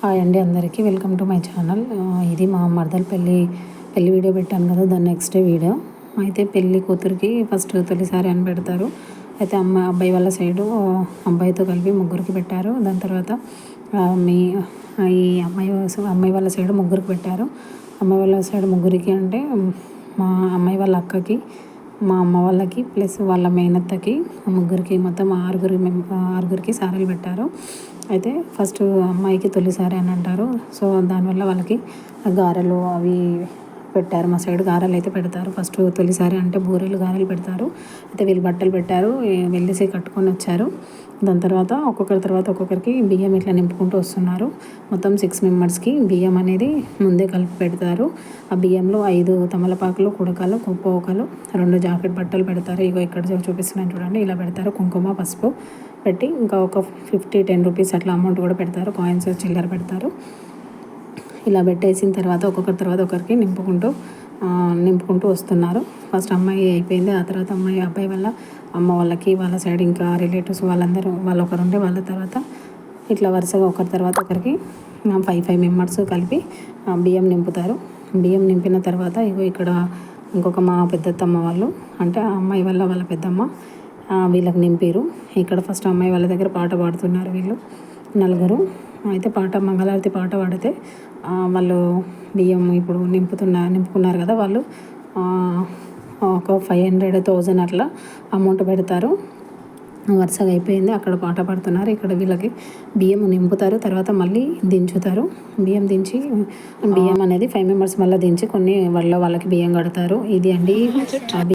Hi అండి అందరికీ welcome to my channel. ఇది మా మరదల పెళ్ళి వీడియో పెట్టాను కదా, దాని నెక్స్ట్ డే వీడియో. అయితే పెళ్ళి కూతురికి ఫస్ట్ తొలిసారి అని పెడతారు. అయితే అబ్బాయి వాళ్ళ సైడు అబ్బాయితో కలిపి ముగ్గురికి పెట్టారు. దాని తర్వాత ఈ అమ్మాయి వాళ్ళ సైడు ముగ్గురికి పెట్టారు. అమ్మాయి వాళ్ళ సైడ్ ముగ్గురికి అంటే మా అమ్మాయి వాళ్ళ అక్కకి, మా అమ్మ వాళ్ళకి ప్లస్ వాళ్ళ మేనత్తకి ముగ్గురికి మొత్తం ఆరుగురికి సారీలు పెట్టారు. అయితే ఫస్ట్ అమ్మాయికి తొలిసారి అని అంటారు. సో దానివల్ల వాళ్ళకి గారెలు అవి పెట్టారు. మా సైడ్ గారెలు అయితే పెడతారు. ఫస్ట్ తొలిసారి అంటే బూరెలు గారెలు పెడతారు. అయితే వీళ్ళు బట్టలు పెట్టారు, వెళ్ళేసి కట్టుకొని వచ్చారు. దాని తర్వాత ఒక్కొక్కరికి బియ్యం ఇట్లా నింపుకుంటూ వస్తున్నారు. మొత్తం 6 మెంబర్స్కి బియ్యం అనేది ముందే కలిపి పెడతారు. ఆ బియ్యంలో 5 తమలపాకులు, కుడకలు, పోకలు, 2 జాకెట్ బట్టలు పెడతారు. ఇగో ఇక్కడ చూపిస్తున్నాను చూడండి, ఇలా పెడతారు. కుంకుమ, పసుపు పెట్టి ఇంకా ఒక 50-10 రూపీస్ అట్లా అమౌంట్ కూడా పెడతారు. కాయిన్స్ చిల్లర పెడతారు. ఇలా పెట్టేసిన తర్వాత ఒకరికి నింపుకుంటూ వస్తున్నారు. ఫస్ట్ అమ్మాయి అయిపోయింది. ఆ తర్వాత అబ్బాయి వాళ్ళ అమ్మ వాళ్ళకి, వాళ్ళ సైడ్ ఇంకా రిలేటివ్స్ వాళ్ళందరూ ఒకరు ఉంటే వాళ్ళ తర్వాత ఇట్లా వరుసగా ఒకరి తర్వాత ఒకరికి 5 మెంబర్స్ కలిపి బియ్యం నింపుతారు. బియ్యం నింపిన తర్వాత ఇగో ఇక్కడ ఇంకొక మా పెద్దత్తమ్మ వాళ్ళు అంటే ఆ అమ్మాయి వాళ్ళ పెద్దమ్మ వీళ్ళకి నింపారు. ఇక్కడ ఫస్ట్ అమ్మాయి వాళ్ళ దగ్గర పాట పాడుతున్నారు వీళ్ళు నలుగురు. అయితే మంగళారతి పాట పాడితే వాళ్ళు బియ్యం ఇప్పుడు నింపుకున్నారు కదా, వాళ్ళు ఒక 500-1000 అట్లా అమౌంట్ పెడతారు. వరుసగా అయిపోయింది. అక్కడ పాట పాడుతున్నారు, ఇక్కడ వీళ్ళకి బియ్యం నింపుతారు. తర్వాత మళ్ళీ దించుతారు. బియ్యం అనేది 5 మెంబర్స్ మళ్ళీ దించి కొన్ని వాళ్ళకి బియ్యం కడతారు. ఇది అండి.